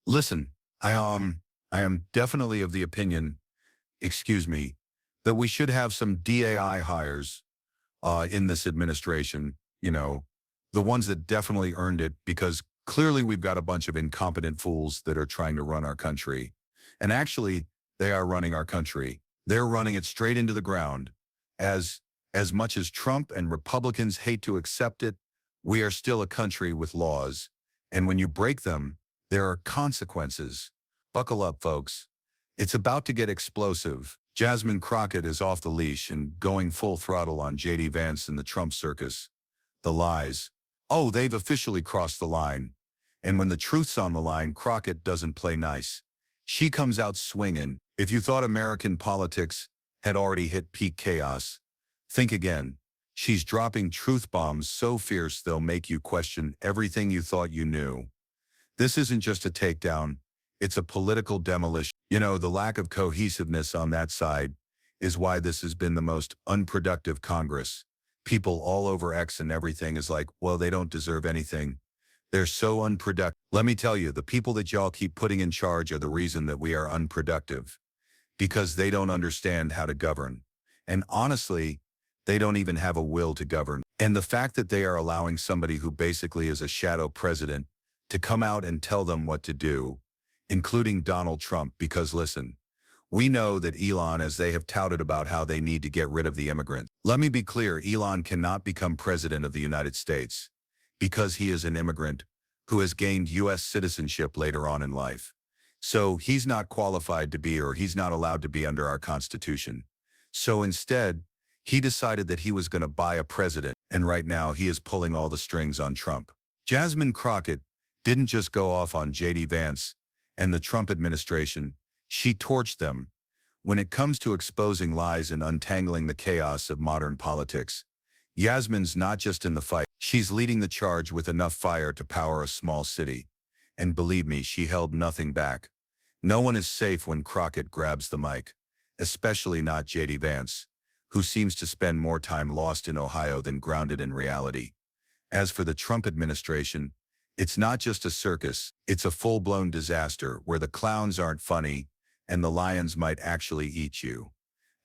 Listen, I am definitely of the opinion, excuse me, that we should have some DAI hires in this administration, the ones that definitely earned it, because clearly we've got a bunch of incompetent fools that are trying to run our country. And actually, they are running our country. They're running it straight into the ground. As as much as Trump and Republicans hate to accept it, we are still a country with laws. And when you break them, there are consequences. Buckle up, folks. It's about to get explosive. Jasmine Crockett is off the leash and going full throttle on JD Vance and the Trump circus. The lies. Oh, they've officially crossed the line. And when the truth's on the line, Crockett doesn't play nice. She comes out swinging. If you thought American politics had already hit peak chaos, think again. She's dropping truth bombs so fierce they'll make you question everything you thought you knew. This isn't just a takedown, it's a political demolition. The lack of cohesiveness on that side is why this has been the most unproductive Congress. People all over X and everything is like, well, they don't deserve anything. They're so unproductive. Let me tell you, the people that y'all keep putting in charge are the reason that we are unproductive. Because they don't understand how to govern. And honestly, they don't even have a will to govern. And the fact that they are allowing somebody who basically is a shadow president to come out and tell them what to do, including Donald Trump, because listen, we know that Elon, as they have touted about how they need to get rid of the immigrants. Let me be clear, Elon cannot become president of the United States because he is an immigrant who has gained U.S. citizenship later on in life. So he's not qualified to be, or he's not allowed to be under our Constitution. So instead, he decided that he was going to buy a president, and right now he is pulling all the strings on Trump. Jasmine Crockett didn't just go off on JD Vance and the Trump administration, she torched them. When it comes to exposing lies and untangling the chaos of modern politics, Yasmin's not just in the fight, she's leading the charge with enough fire to power a small city. And believe me, she held nothing back. No one is safe when Crockett grabs the mic, especially not JD Vance, who seems to spend more time lost in Ohio than grounded in reality. As for the Trump administration, it's not just a circus, it's a full-blown disaster where the clowns aren't funny and the lions might actually eat you.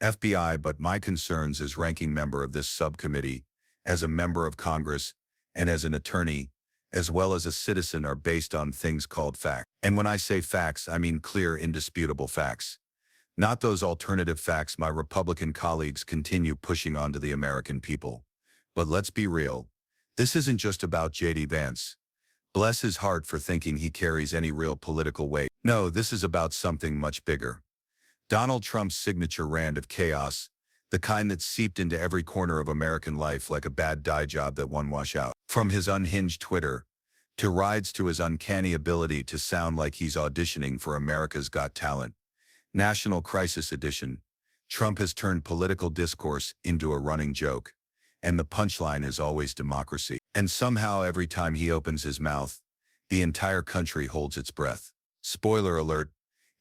FBI, but my concerns as ranking member of this subcommittee, as a member of Congress, and as an attorney, as well as a citizen, are based on things called facts. And when I say facts, I mean clear, indisputable facts. Not those alternative facts my Republican colleagues continue pushing onto the American people. But let's be real. This isn't just about JD Vance. Bless his heart for thinking he carries any real political weight. No, this is about something much bigger. Donald Trump's signature brand of chaos, the kind that seeped into every corner of American life like a bad dye job that won't wash out. From his unhinged Twitter, to rides to his uncanny ability to sound like he's auditioning for America's Got Talent. National Crisis Edition, Trump has turned political discourse into a running joke. And the punchline is always democracy. And somehow every time he opens his mouth, the entire country holds its breath. Spoiler alert,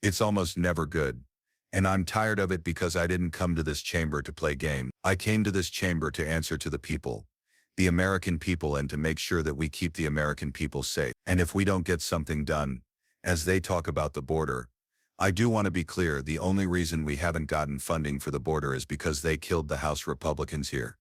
it's almost never good. And I'm tired of it because I didn't come to this chamber to play games. I came to this chamber to answer to the people, the American people, and to make sure that we keep the American people safe. And if we don't get something done, as they talk about the border, I do want to be clear, the only reason we haven't gotten funding for the border is because they killed the House Republicans here.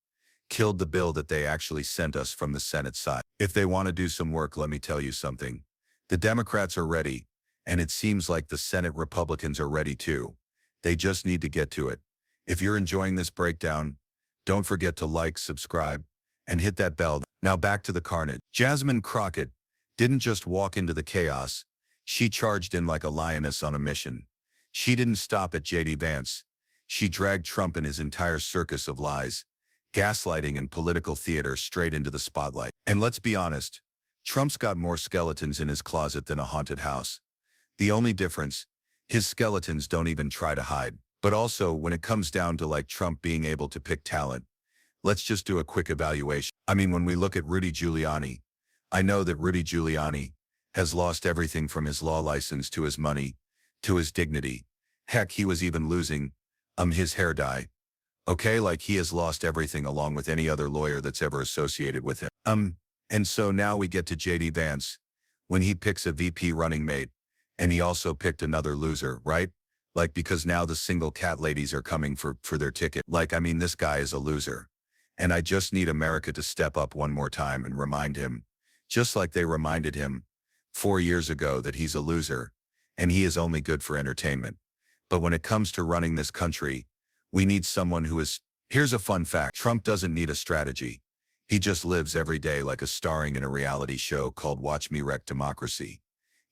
Killed the bill that they actually sent us from the Senate side. If they want to do some work, let me tell you something. The Democrats are ready, and it seems like the Senate Republicans are ready too. They just need to get to it. If you're enjoying this breakdown, don't forget to like, subscribe, and hit that bell. Now back to the carnage. Jasmine Crockett didn't just walk into the chaos. She charged in like a lioness on a mission. She didn't stop at JD Vance. She dragged Trump and his entire circus of lies, gaslighting, and political theater straight into the spotlight. And let's be honest, Trump's got more skeletons in his closet than a haunted house. The only difference, his skeletons don't even try to hide. But also, when it comes down to like Trump being able to pick talent, let's just do a quick evaluation. I mean, when we look at Rudy Giuliani, I know that Rudy Giuliani has lost everything from his law license to his money, to his dignity. Heck, he was even losing, his hair dye. Okay, like he has lost everything along with any other lawyer that's ever associated with him. And so now we get to JD Vance, when he picks a VP running mate, And he also picked another loser, right? Like, because now the single cat ladies are coming for their ticket. Like, I mean, this guy is a loser. And I just need America to step up one more time and remind him, just like they reminded him 4 years ago, that he's a loser and he is only good for entertainment. But when it comes to running this country, we need someone who is. Here's a fun fact. Trump doesn't need a strategy. He just lives every day like a starring in a reality show called Watch Me Wreck Democracy.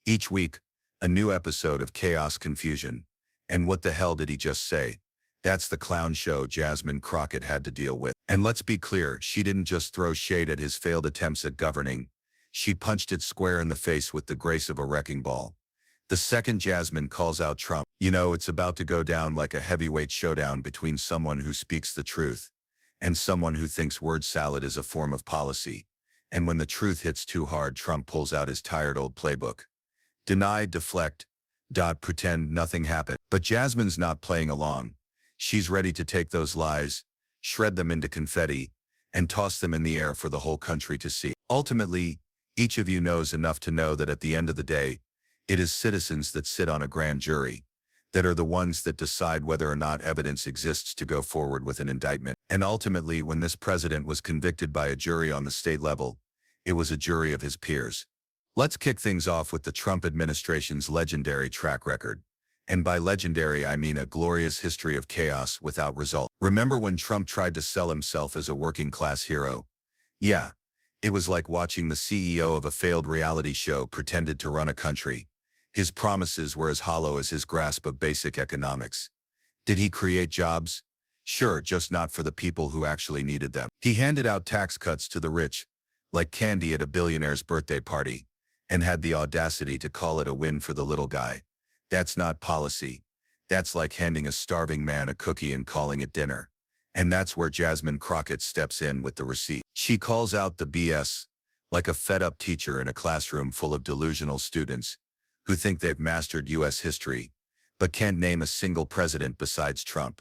Each week, a new episode of chaos, confusion. And what the hell did he just say? That's the clown show Jasmine Crockett had to deal with. And let's be clear, she didn't just throw shade at his failed attempts at governing. She punched it square in the face with the grace of a wrecking ball. The second Jasmine calls out Trump, you know, it's about to go down like a heavyweight showdown between someone who speaks the truth and someone who thinks word salad is a form of policy. And when the truth hits too hard, Trump pulls out his tired old playbook. Deny, deflect, pretend nothing happened. But Jasmine's not playing along. She's ready to take those lies, shred them into confetti, and toss them in the air for the whole country to see. Ultimately, each of you knows enough to know that at the end of the day, it is citizens that sit on a grand jury that are the ones that decide whether or not evidence exists to go forward with an indictment. And ultimately, when this president was convicted by a jury on the state level, it was a jury of his peers. Let's kick things off with the Trump administration's legendary track record. And by legendary, I mean a glorious history of chaos without result. Remember when Trump tried to sell himself as a working-class hero? Yeah, it was like watching the CEO of a failed reality show pretended to run a country. His promises were as hollow as his grasp of basic economics. Did he create jobs? Sure, just not for the people who actually needed them. He handed out tax cuts to the rich, like candy at a billionaire's birthday party, and had the audacity to call it a win for the little guy. That's not policy. That's like handing a starving man a cookie and calling it dinner. And that's where Jasmine Crockett steps in with the receipt. She calls out the BS, like a fed-up teacher in a classroom full of delusional students who think they've mastered U.S. history, but can't name a single president besides Trump.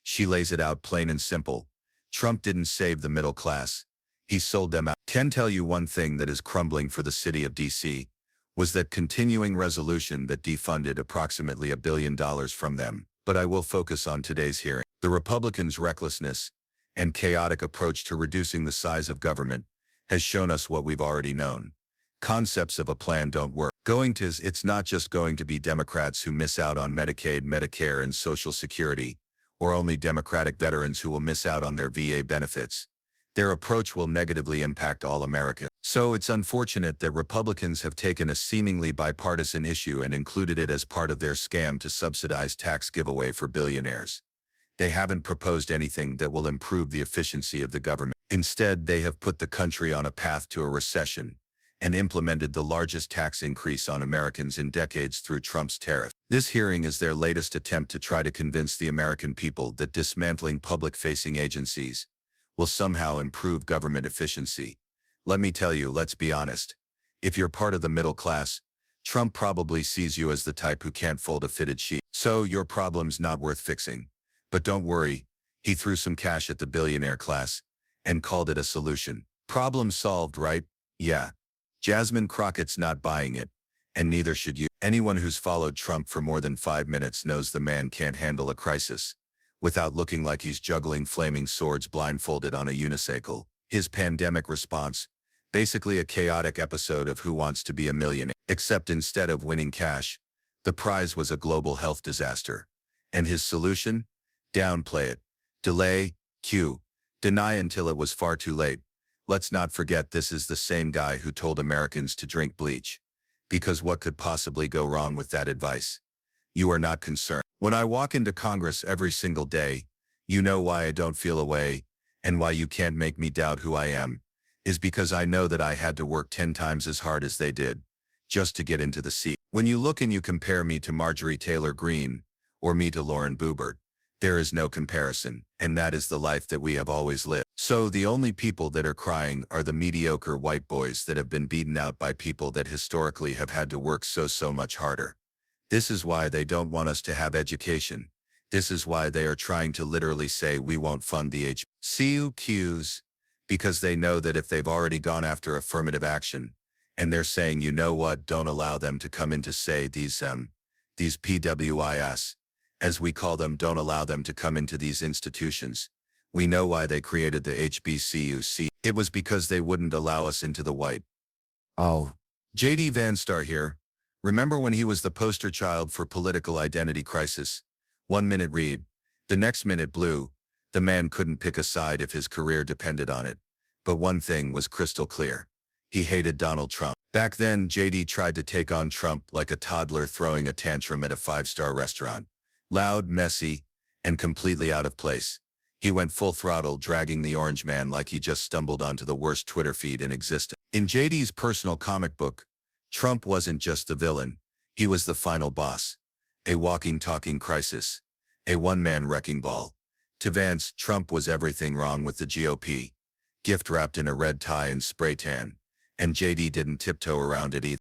She lays it out plain and simple. Trump didn't save the middle class. He sold them out. Can tell you one thing that is crumbling for the city of D.C. was that continuing resolution that defunded approximately $1 billion from them. But I will focus on today's hearing. The Republicans' recklessness and chaotic approach to reducing the size of government has shown us what we've already known. Concepts of a plan don't work. It's not just going to be Democrats who miss out on Medicaid, Medicare, and Social Security, or only Democratic veterans who will miss out on their VA benefits. Their approach will negatively impact all Americans. So it's unfortunate that Republicans have taken a seemingly bipartisan issue and included it as part of their scam to subsidize tax giveaway for billionaires. They haven't proposed anything that will improve the efficiency of the government. Instead, they have put the country on a path to a recession and implemented the largest tax increase on Americans in decades through Trump's tariff. This hearing is their latest attempt to try to convince the American people that dismantling public-facing agencies will somehow improve government efficiency. Let me tell you, let's be honest. If you're part of the middle class, Trump probably sees you as the type who can't fold a fitted sheet. So your problem's not worth fixing. But don't worry, he threw some cash at the billionaire class and called it a solution. Problem solved, right? Yeah. Jasmine Crockett's not buying it, and neither should you. Anyone who's followed Trump for more than 5 minutes knows the man can't handle a crisis without looking like he's juggling flaming swords blindfolded on a unicycle. His pandemic response, basically a chaotic episode of Who Wants to Be a Millionaire, except instead of winning cash, the prize was a global health disaster. And his solution? Downplay it. Delay, deny until it was far too late. Let's not forget this is the same guy who told Americans to drink bleach. Because what could possibly go wrong with that advice? You are not concerned. When I walk into Congress every single day, you know why I don't feel away, and why you can't make me doubt who I am, is because I know that I had to work 10 times as hard as they did, just to get into the seat. When you look and you compare me to Marjorie Taylor Greene, or me to Lauren Boebert, there is no comparison, and that is the life that we have always lived. So the only people that are crying are the mediocre white boys that have been beaten out by people that historically have had to work so much harder. This is why they don't want us to have education. This is why they are trying to literally say we won't fund the HBCUs, because they know that if they've already gone after affirmative action And they're saying, you know what, don't allow them to come in to say these PWIS, as we call them, don't allow them to come into these institutions. We know why they created the HBCUC. It was because they wouldn't allow us into the white. Oh, JD Vance here. Remember when he was the poster child for political identity crisis? 1 minute read, the next minute blue. The man couldn't pick a side if his career depended on it. But one thing was crystal clear. He hated Donald Trump. Back then, JD tried to take on Trump like a toddler throwing a tantrum at a 5-star restaurant. Loud, messy, and completely out of place. He went full throttle, dragging the orange man like he just stumbled onto the worst Twitter feed in existence. In JD's personal comic book, Trump wasn't just the villain. He was the final boss. A walking, talking crisis. A one-man wrecking ball. To Vance, Trump was everything wrong with the GOP. Gift wrapped in a red tie and spray tan. And JD didn't tiptoe around it either.